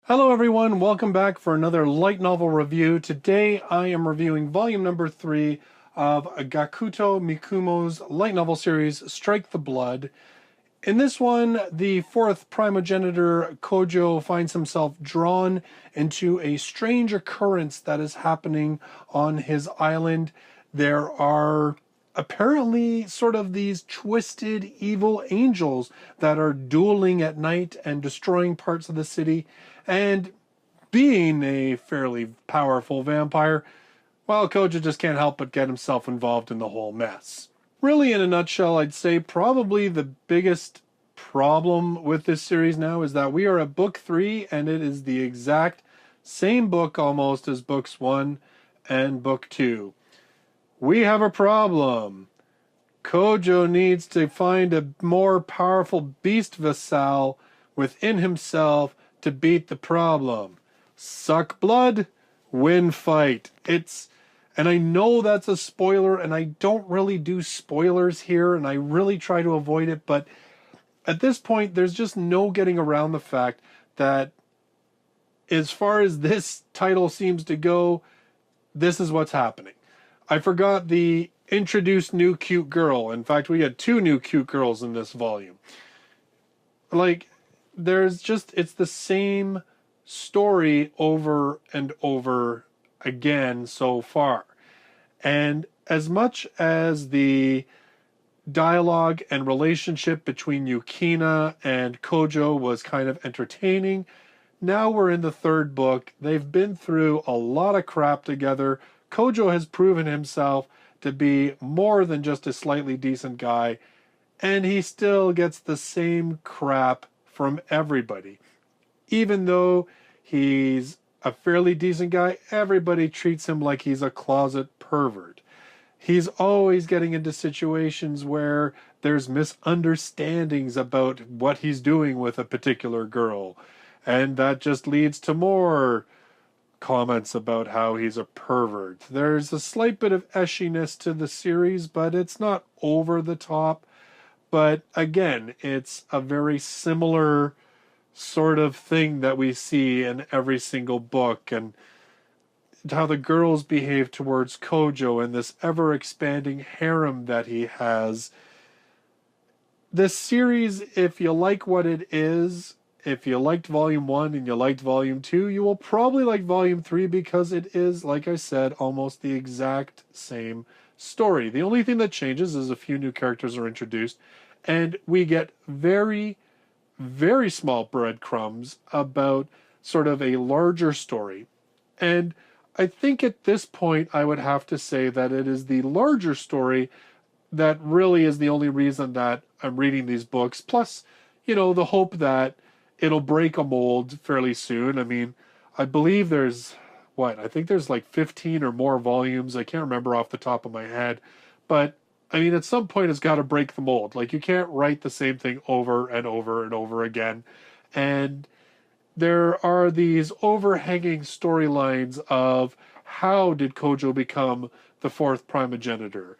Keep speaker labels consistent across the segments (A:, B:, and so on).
A: Hello everyone, welcome back for another light novel review. Today I am reviewing volume number 3 of Gakuto Mikumo's light novel series, Strike the Blood. In this one, the fourth primogenitor Kojo finds himself drawn into a strange occurrence that is happening on his island. There are apparently sort of these twisted evil angels that are dueling at night and destroying parts of the city. And being a fairly powerful vampire, well, Kojo just can't help but get himself involved in the whole mess. Really, in a nutshell, I'd say probably the biggest problem with this series now is that we are at book 3 and it is the exact same book almost as books 1 and book 2. We have a problem. Kojo needs to find a more powerful beast vassal within himself to beat the problem. Suck blood, win fight. And I know that's a spoiler, and I don't really do spoilers here, and I really try to avoid it, but at this point, there's just no getting around the fact that as far as this title seems to go, this is what's happening. I forgot the introduced new cute girl. In fact, we had 2 new cute girls in this volume. It's the same story over and over again so far. And as much as the dialogue and relationship between Yukina and Kojo was kind of entertaining, now we're in the 3rd book. They've been through a lot of crap together. Kojo has proven himself to be more than just a slightly decent guy, and he still gets the same crap from everybody. Even though he's a fairly decent guy, everybody treats him like he's a closet pervert. He's always getting into situations where there's misunderstandings about what he's doing with a particular girl, and that just leads to more comments about how he's a pervert. There's a slight bit of eshiness to the series, but it's not over the top. But again, it's a very similar sort of thing that we see in every single book, and how the girls behave towards Kojo and this ever-expanding harem that he has. This series, if you like what it is, if you liked Volume 1 and you liked Volume 2, you will probably like Volume 3 because it is, like I said, almost the exact same story. The only thing that changes is a few new characters are introduced, and we get very, very small breadcrumbs about sort of a larger story. And I think at this point I would have to say that it is the larger story that really is the only reason that I'm reading these books. Plus, the hope that it'll break a mold fairly soon. I mean, I believe I think there's like 15 or more volumes. I can't remember off the top of my head. But, I mean, at some point it's got to break the mold. Like, you can't write the same thing over and over and over again. And there are these overhanging storylines of how did Kojo become the 4th primogenitor?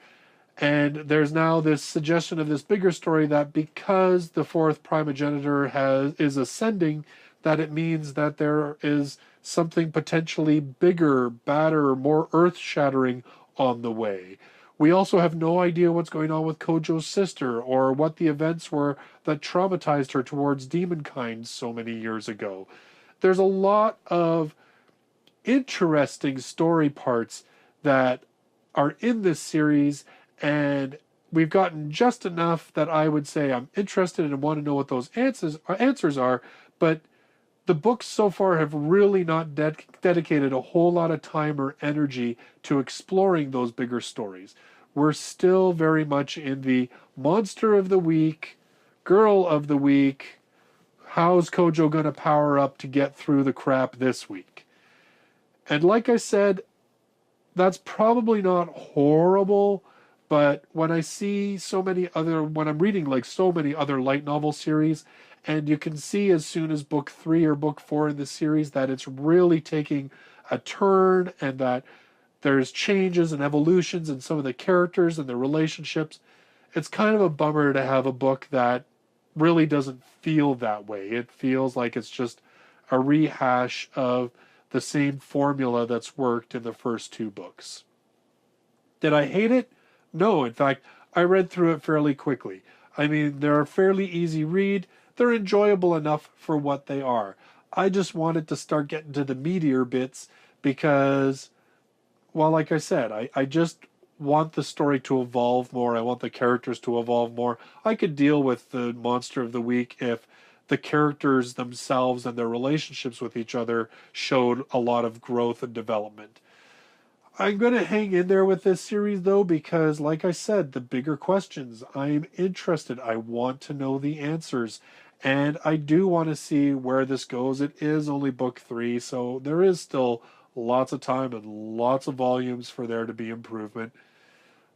A: And there's now this suggestion of this bigger story that because the 4th primogenitor is ascending, that it means that there is something potentially bigger, badder, more earth-shattering on the way. We also have no idea what's going on with Kojo's sister or what the events were that traumatized her towards demonkind so many years ago. There's a lot of interesting story parts that are in this series, and we've gotten just enough that I would say I'm interested and want to know what those answers are, but the books so far have really not dedicated a whole lot of time or energy to exploring those bigger stories. We're still very much in the monster of the week, girl of the week, how's Kojo going to power up to get through the crap this week? And like I said, that's probably not horrible, but when I see when I'm reading like so many other light novel series, and you can see as soon as book 3 or book 4 in the series that it's really taking a turn and that there's changes and evolutions in some of the characters and the relationships, it's kind of a bummer to have a book that really doesn't feel that way. It feels like it's just a rehash of the same formula that's worked in the first two books. Did I hate it? No, in fact, I read through it fairly quickly. I mean, they're a fairly easy read. They're enjoyable enough for what they are. I just wanted to start getting to the meatier bits because, well, like I said, I just want the story to evolve more. I want the characters to evolve more. I could deal with the monster of the week if the characters themselves and their relationships with each other showed a lot of growth and development. I'm going to hang in there with this series, though, because, like I said, the bigger questions, I'm interested. I want to know the answers. And I do want to see where this goes. It is only book 3, so there is still lots of time and lots of volumes for there to be improvement.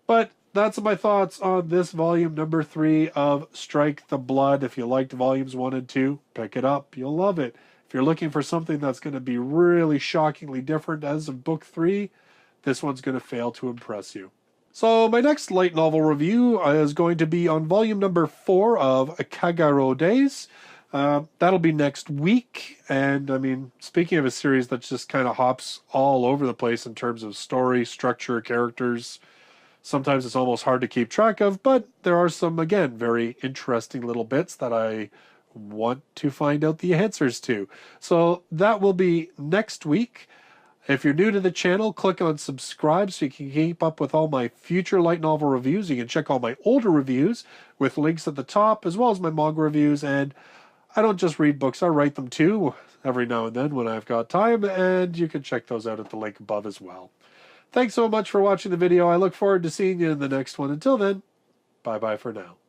A: But that's my thoughts on this volume number 3 of Strike the Blood. If you liked volumes 1 and 2, pick it up. You'll love it. If you're looking for something that's going to be really shockingly different as of book 3, this one's going to fail to impress you. So my next light novel review is going to be on volume number 4 of Kagero Days. That'll be next week. And I mean, speaking of a series that just kind of hops all over the place in terms of story, structure, characters, sometimes it's almost hard to keep track of, but there are some, again, very interesting little bits that I want to find out the answers to. So that will be next week. If you're new to the channel, click on subscribe so you can keep up with all my future light novel reviews. You can check all my older reviews with links at the top, as well as my manga reviews. And I don't just read books, I write them too, every now and then when I've got time, and you can check those out at the link above as well. Thanks so much for watching the video. I look forward to seeing you in the next one. Until then, bye-bye for now.